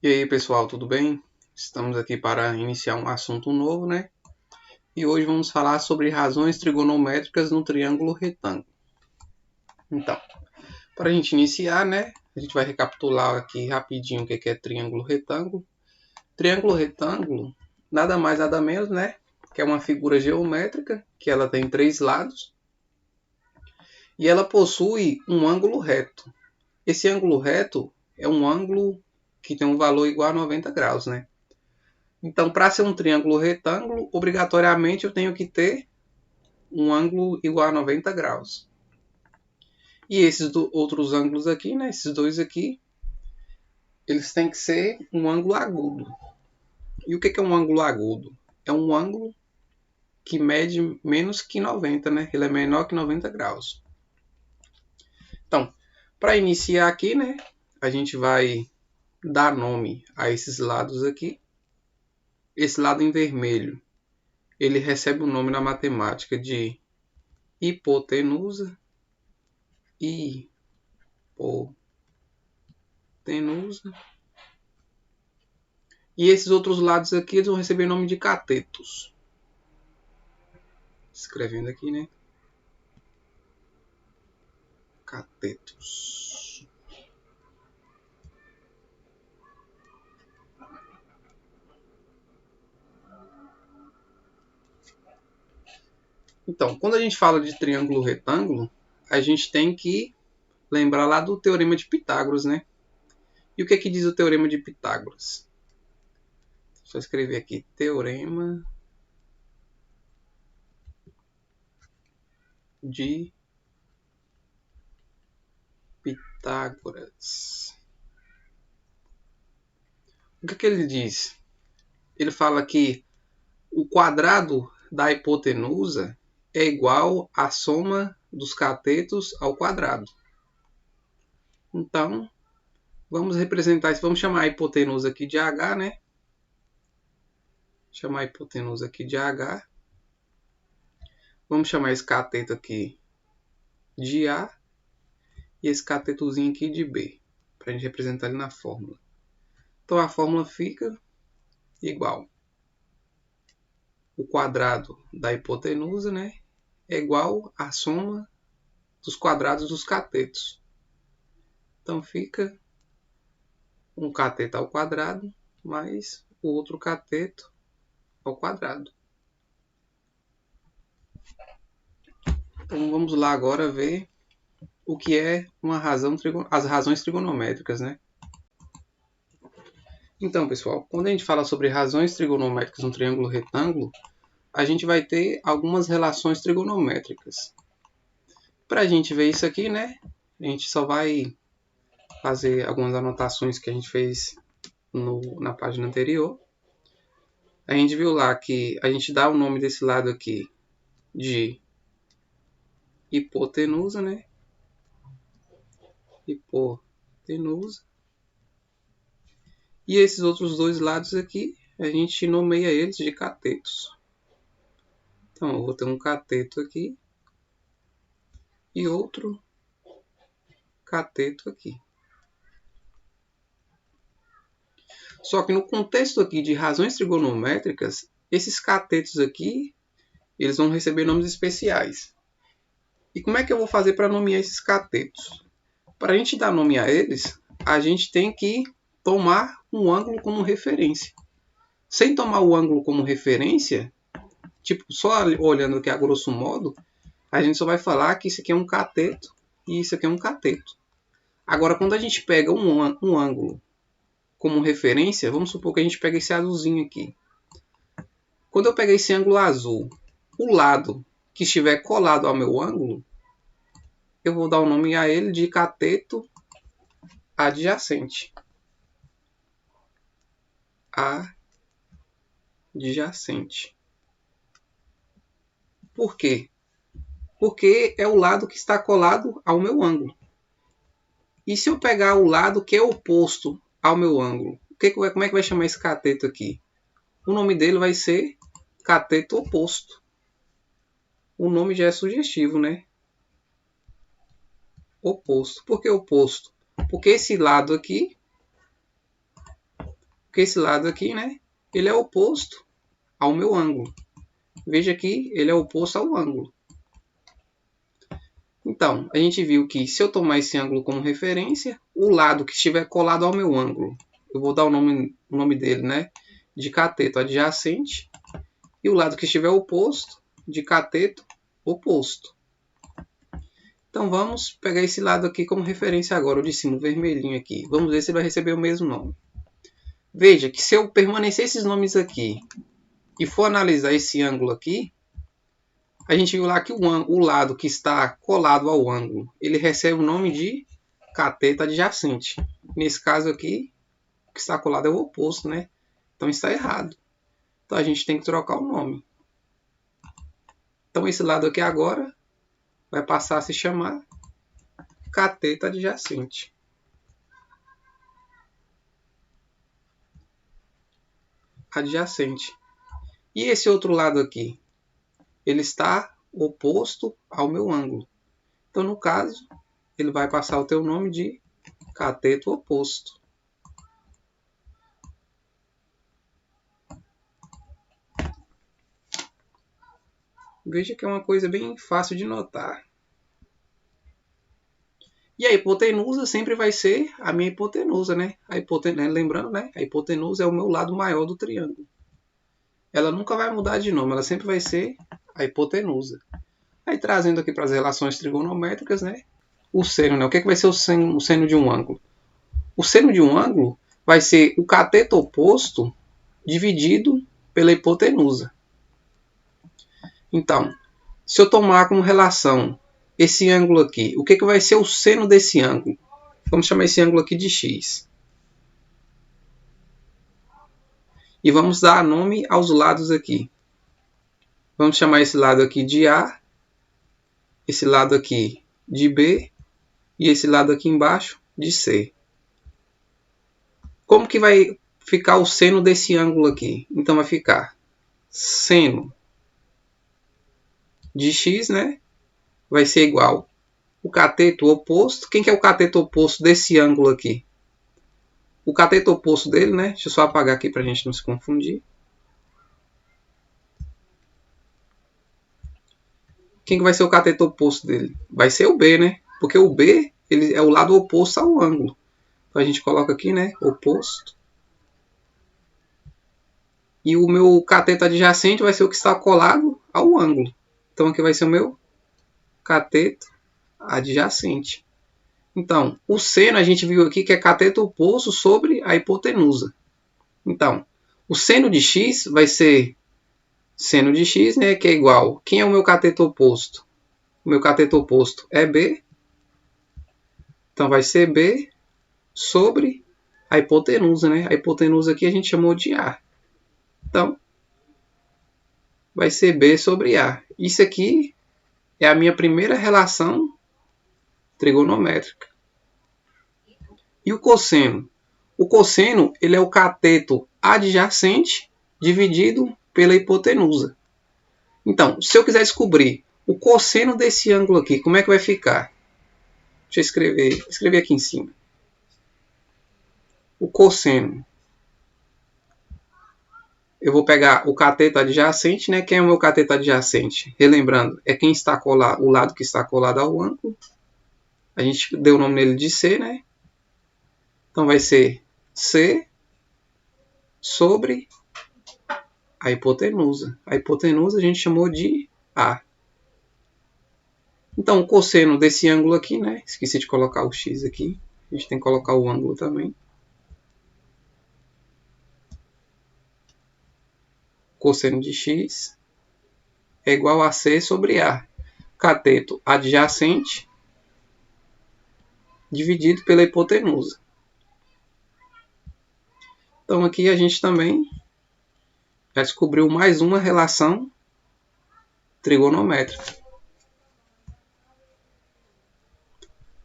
E aí, pessoal, tudo bem? Estamos aqui para iniciar um assunto novo, né? E hoje vamos falar sobre razões trigonométricas no triângulo retângulo. Então, para a gente iniciar, né? A gente vai recapitular aqui rapidinho o que é triângulo retângulo. Triângulo retângulo, nada mais nada menos, né? Que é uma figura geométrica, que ela tem 3 lados. E ela possui um ângulo reto. Esse ângulo reto é um ângulo que tem um valor igual a 90 graus, né? Então, para ser um triângulo retângulo, obrigatoriamente eu tenho que ter um ângulo igual a 90 graus. E esses outros ângulos aqui, né, esses dois aqui, eles têm que ser um ângulo agudo. E o que é um ângulo agudo? É um ângulo que mede menos que 90, né? Ele é menor que 90 graus. Então, para iniciar aqui, né, a gente vai dar nome a esses lados aqui. Esse lado em vermelho, ele recebe o nome na matemática de hipotenusa. Hipotenusa. E esses outros lados aqui eles vão receber o nome de catetos. Escrevendo aqui, né? Catetos. Então, quando a gente fala de triângulo retângulo, a gente tem que lembrar lá do teorema de Pitágoras, né? E o que diz o teorema de Pitágoras? Só escrever aqui, teorema de Pitágoras. O que ele diz? Ele fala que o quadrado da hipotenusa é igual à soma dos catetos ao quadrado. Então, vamos representar isso. Vamos chamar a hipotenusa aqui de H, né? Chamar a hipotenusa aqui de H. Vamos chamar esse cateto aqui de A. E esse catetozinho aqui de B. Para a gente representar ele na fórmula. Então, a fórmula fica igual. O quadrado da hipotenusa, né? É igual à soma dos quadrados dos catetos. Então, fica um cateto ao quadrado mais o outro cateto ao quadrado. Então vamos lá agora ver o que é as razões trigonométricas, né? Então, pessoal, quando a gente fala sobre razões trigonométricas no triângulo retângulo, a gente vai ter algumas relações trigonométricas. Para a gente ver isso aqui, né? A gente só vai fazer algumas anotações que a gente fez na página anterior. A gente viu lá que a gente dá o nome desse lado aqui de hipotenusa, né? Hipotenusa. E esses outros dois lados aqui, a gente nomeia eles de catetos. Então, eu vou ter um cateto aqui e outro cateto aqui. Só que no contexto aqui de razões trigonométricas, esses catetos aqui, eles vão receber nomes especiais. E como é que eu vou fazer para nomear esses catetos? Para a gente dar nome a eles, a gente tem que tomar um ângulo como referência. Sem tomar o ângulo como referência, tipo, só olhando aqui a grosso modo, a gente só vai falar que isso aqui é um cateto e isso aqui é um cateto. Agora, quando a gente pega um ângulo como referência, vamos supor que a gente pega esse azulzinho aqui. Quando eu pegar esse ângulo azul, o lado que estiver colado ao meu ângulo, eu vou dar o nome a ele de cateto adjacente. Adjacente. Por quê? Porque é o lado que está colado ao meu ângulo. E se eu pegar o lado que é oposto ao meu ângulo, como é que vai chamar esse cateto aqui? O nome dele vai ser cateto oposto. O nome já é sugestivo, né? Oposto. Por que oposto? Porque esse lado aqui Porque esse lado aqui, né, ele é oposto ao meu ângulo. Veja que ele é oposto ao ângulo. Então, a gente viu que se eu tomar esse ângulo como referência, o lado que estiver colado ao meu ângulo, eu vou dar o nome dele, né, de cateto adjacente, e o lado que estiver oposto, de cateto oposto. Então, vamos pegar esse lado aqui como referência agora, o de cima, o vermelhinho aqui. Vamos ver se ele vai receber o mesmo nome. Veja que se eu permanecer esses nomes aqui e for analisar esse ângulo aqui, a gente viu lá que o lado que está colado ao ângulo, ele recebe o nome de cateto adjacente. Nesse caso aqui, o que está colado é o oposto, né? Então está errado. Então a gente tem que trocar o nome. Então esse lado aqui agora vai passar a se chamar cateto adjacente. Adjacente. E esse outro lado aqui? Ele está oposto ao meu ângulo. Então, no caso, ele vai passar o teu nome de cateto oposto. Veja que é uma coisa bem fácil de notar. E a hipotenusa sempre vai ser a minha hipotenusa, né? Lembrando, né? A hipotenusa é o meu lado maior do triângulo. Ela nunca vai mudar de nome, ela sempre vai ser a hipotenusa. Aí trazendo aqui para as relações trigonométricas, né? O seno, né? O que vai ser o seno de um ângulo? O seno de um ângulo vai ser o cateto oposto dividido pela hipotenusa. Então, se eu tomar como relação esse ângulo aqui, o que vai ser o seno desse ângulo? Vamos chamar esse ângulo aqui de x. E vamos dar nome aos lados aqui. Vamos chamar esse lado aqui de A, esse lado aqui de B e esse lado aqui embaixo de C. Como que vai ficar o seno desse ângulo aqui? Então vai ficar seno de x, né? Vai ser igual o cateto oposto. Quem que é o cateto oposto desse ângulo aqui? O cateto oposto dele, né? Deixa eu só apagar aqui para a gente não se confundir. Quem que vai ser o cateto oposto dele? Vai ser o B, né? Porque o B ele é o lado oposto ao ângulo. Então a gente coloca aqui, né? Oposto. E o meu cateto adjacente vai ser o que está colado ao ângulo. Então aqui vai ser o meu cateto adjacente. Então, o seno a gente viu aqui que é cateto oposto sobre a hipotenusa. Então, o seno de x vai ser seno de x, né, que é igual. Quem é o meu cateto oposto? O meu cateto oposto é B. Então, vai ser B sobre a hipotenusa, né? A hipotenusa aqui a gente chamou de A. Então, vai ser B sobre A. Isso aqui é a minha primeira relação trigonométrica. E o cosseno? O cosseno ele é o cateto adjacente dividido pela hipotenusa. Então, se eu quiser descobrir o cosseno desse ângulo aqui, como é que vai ficar? Deixa eu escrever aqui em cima. O cosseno. Eu vou pegar o cateto adjacente, né? Quem é o meu cateto adjacente? Relembrando, é quem está colado, o lado que está colado ao ângulo. A gente deu o nome nele de C, né? Então vai ser C sobre a hipotenusa. A hipotenusa a gente chamou de A. Então o cosseno desse ângulo aqui, né? Esqueci de colocar o X aqui. A gente tem que colocar o ângulo também. Cosseno de x é igual a C sobre A. Cateto adjacente dividido pela hipotenusa. Então aqui a gente também já descobriu mais uma relação trigonométrica.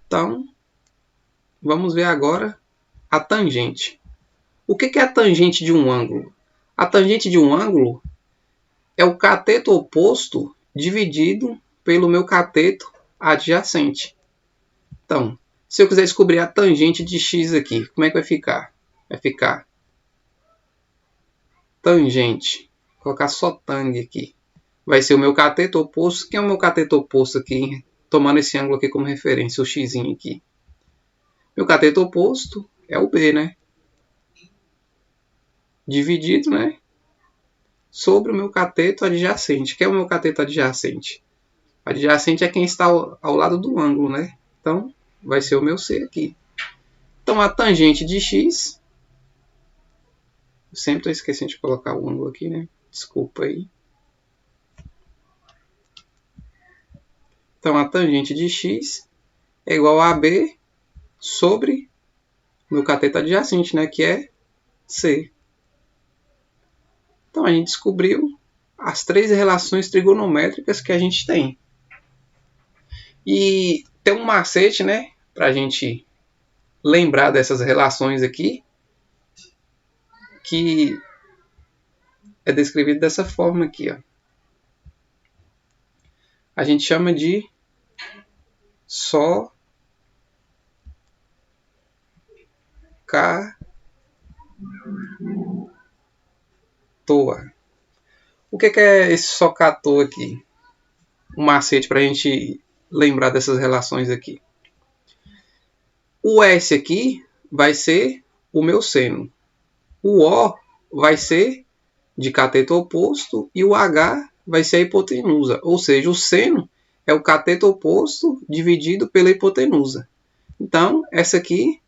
Então, vamos ver agora a tangente. O que é a tangente de um ângulo? A tangente de um ângulo é o cateto oposto dividido pelo meu cateto adjacente. Então, se eu quiser descobrir a tangente de x aqui, como é que vai ficar? Vai ficar tangente, vou colocar só tang aqui, vai ser o meu cateto oposto. Quem é o meu cateto oposto aqui? Tomando esse ângulo aqui como referência, o x aqui. Meu cateto oposto é o B, né? Dividido, né? Sobre o meu cateto adjacente. Quem é o meu cateto adjacente? Adjacente é quem está ao lado do ângulo, né? Então, vai ser o meu C aqui. Então, a tangente de x... Eu sempre estou esquecendo de colocar o ângulo aqui, né? Desculpa aí. Então, a tangente de x é igual a AB sobre o meu cateto adjacente, né? Que é C. Então, a gente descobriu as 3 relações trigonométricas que a gente tem. E tem um macete, né? Para a gente lembrar dessas relações aqui, que é descrevido dessa forma aqui, ó. A gente chama de só toa. O que é esse socator aqui? Um macete para a gente lembrar dessas relações aqui. O S aqui vai ser o meu seno. O O vai ser de cateto oposto e o H vai ser a hipotenusa. Ou seja, o seno é o cateto oposto dividido pela hipotenusa. Então, essa aqui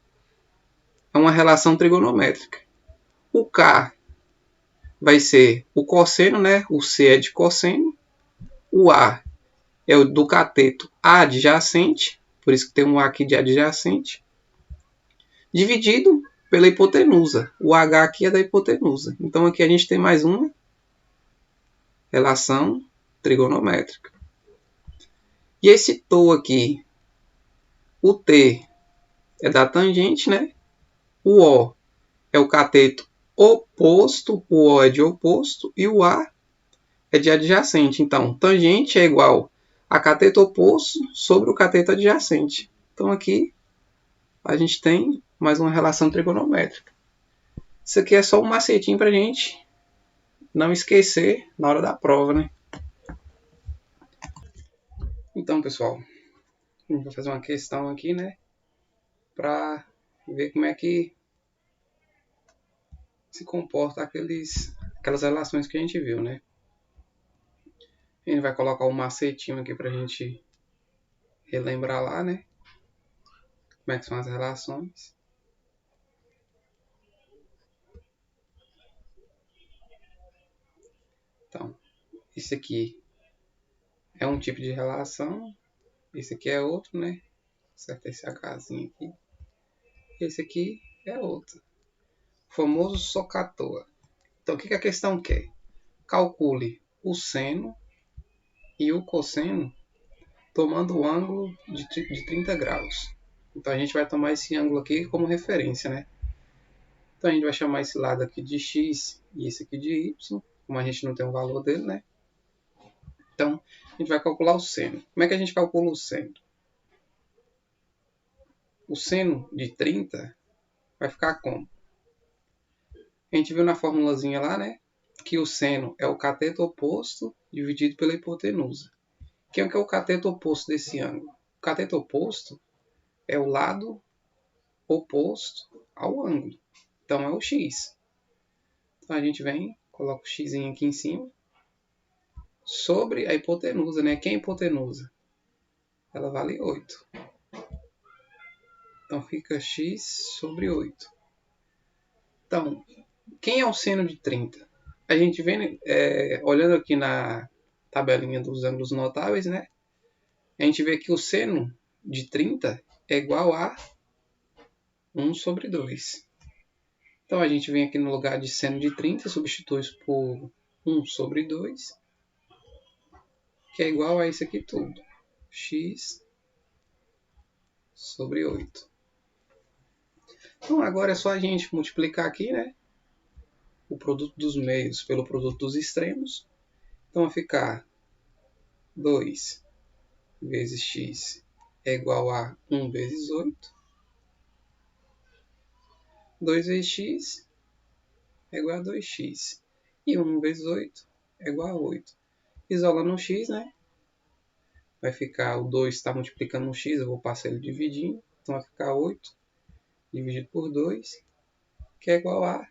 é uma relação trigonométrica. O K vai ser o cosseno, né? O C é de cosseno. O A é o do cateto adjacente, por isso que tem um A aqui de adjacente, dividido pela hipotenusa. O H aqui é da hipotenusa. Então aqui a gente tem mais uma relação trigonométrica. E esse τ aqui, o T é da tangente, né? O O é o cateto oposto, o O é de oposto e o A é de adjacente. Então, tangente é igual a cateto oposto sobre o cateto adjacente. Então, aqui a gente tem mais uma relação trigonométrica. Isso aqui é só um macetinho para a gente não esquecer na hora da prova, né? Então, pessoal, a gente vai fazer uma questão aqui, né? Para ver como é que se comporta aquelas relações que a gente viu, né? A gente vai colocar um macetinho aqui para a gente relembrar lá, né? Como é que são as relações. Então, esse aqui é um tipo de relação. Esse aqui é outro, né? Acerta esse Hzinho aqui. Esse aqui é outro. O famoso socator. Então, o que a questão quer? Calcule o seno e o cosseno tomando o ângulo de 30 graus. Então, a gente vai tomar esse ângulo aqui como referência, né? Então, a gente vai chamar esse lado aqui de x e esse aqui de y, como a gente não tem o valor dele, né? Então, a gente vai calcular o seno. Como é que a gente calcula o seno? O seno de 30 vai ficar como? A gente viu na formulazinha lá, né? Que o seno é o cateto oposto dividido pela hipotenusa. Quem é o cateto oposto desse ângulo? O cateto oposto é o lado oposto ao ângulo. Então é o x. Então a gente vem, coloca o x aqui em cima, sobre a hipotenusa, né? Quem é a hipotenusa? Ela vale 8. Então fica x sobre 8. Então, quem é o seno de 30? A gente vem olhando aqui na tabelinha dos ângulos notáveis, né? A gente vê que o seno de 30 é igual a 1 sobre 2. Então a gente vem aqui no lugar de seno de 30 e substitui isso por 1 sobre 2, que é igual a isso aqui tudo. X sobre 8. Então agora é só a gente multiplicar aqui, né? O produto dos meios pelo produto dos extremos. Então vai ficar 2 vezes x é igual a 1 vezes 8. 2 vezes x é igual a 2x. E 1 vezes 8 é igual a 8. Isolando o x, né? Vai ficar, o 2 está multiplicando no x, eu vou passar ele dividindo. Então vai ficar 8 dividido por 2, que é igual a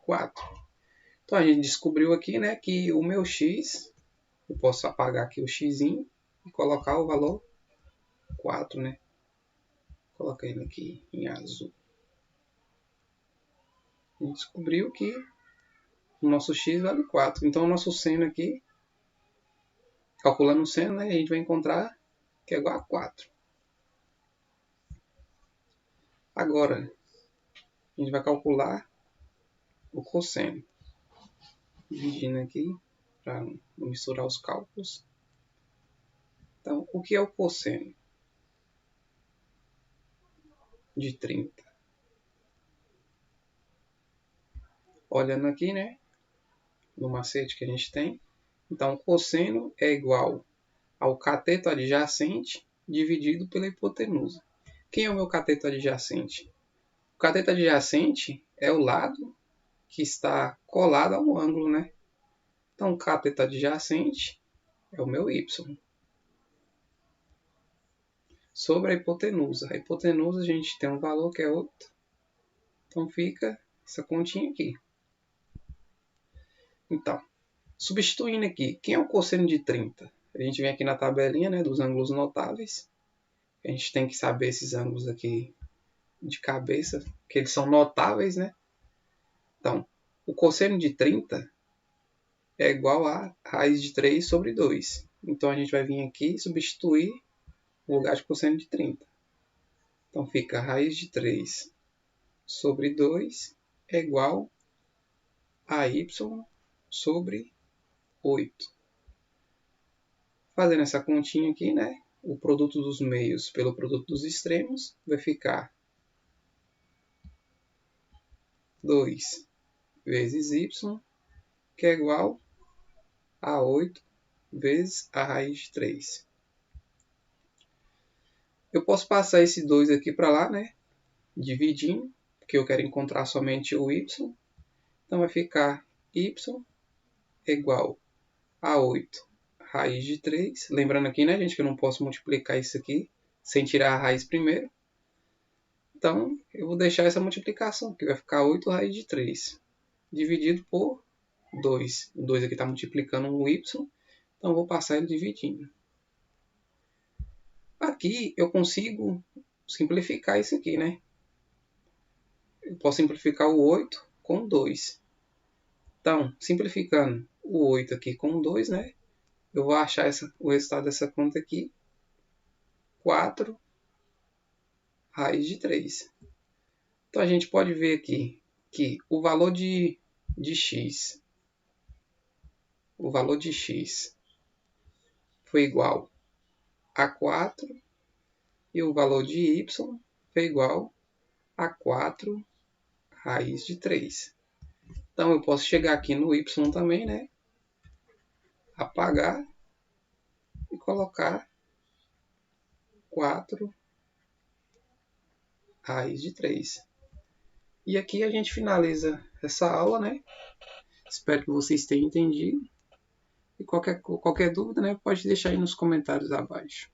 4. Então a gente descobriu aqui, né, que o meu x, eu posso apagar aqui o x e colocar o valor 4, né? Colocar ele aqui em azul. A gente descobriu que o nosso x vale 4. Então o nosso seno aqui, calculando o seno, né, a gente vai encontrar que é igual a 4. Agora, a gente vai calcular o cosseno. Dividindo aqui, para não misturar os cálculos. Então, o que é o cosseno de 30? Olhando aqui, né, no macete que a gente tem. Então, o cosseno é igual ao cateto adjacente dividido pela hipotenusa. Quem é o meu cateto adjacente? O cateto adjacente é o lado que está colado ao ângulo, né? Então, o cateto adjacente é o meu y. Sobre a hipotenusa. A hipotenusa a gente tem um valor que é 8. Então, fica essa continha aqui. Então, substituindo aqui, quem é o cosseno de 30? A gente vem aqui na tabelinha, né, dos ângulos notáveis. A gente tem que saber esses ângulos aqui de cabeça, que eles são notáveis, né? Então, o cosseno de 30 é igual a raiz de 3 sobre 2. Então, a gente vai vir aqui e substituir o lugar de cosseno de 30. Então, fica raiz de 3 sobre 2 é igual a y sobre 8. Fazendo essa continha aqui, né? O produto dos meios pelo produto dos extremos vai ficar 2 vezes y, que é igual a 8 vezes a raiz de 3. Eu posso passar esse 2 aqui para lá, né? Dividindo, porque eu quero encontrar somente o y. Então vai ficar y igual a 8 raiz de 3. Lembrando aqui, né, gente, que eu não posso multiplicar isso aqui sem tirar a raiz primeiro. Então, eu vou deixar essa multiplicação, que vai ficar 8 raiz de 3, dividido por 2. O 2 aqui está multiplicando o y, então eu vou passar ele dividindo. Aqui eu consigo simplificar isso aqui, né? Eu posso simplificar o 8 com 2. Então, simplificando o 8 aqui com 2, né? Eu vou achar o resultado dessa conta aqui, 4 raiz de 3. Então, a gente pode ver aqui que o valor de x, foi igual a 4 e o valor de y foi igual a 4 raiz de 3. Então, eu posso chegar aqui no y também, né? Apagar e colocar 4 raiz de 3. E aqui a gente finaliza essa aula, né? Espero que vocês tenham entendido. E qualquer dúvida, né, pode deixar aí nos comentários abaixo.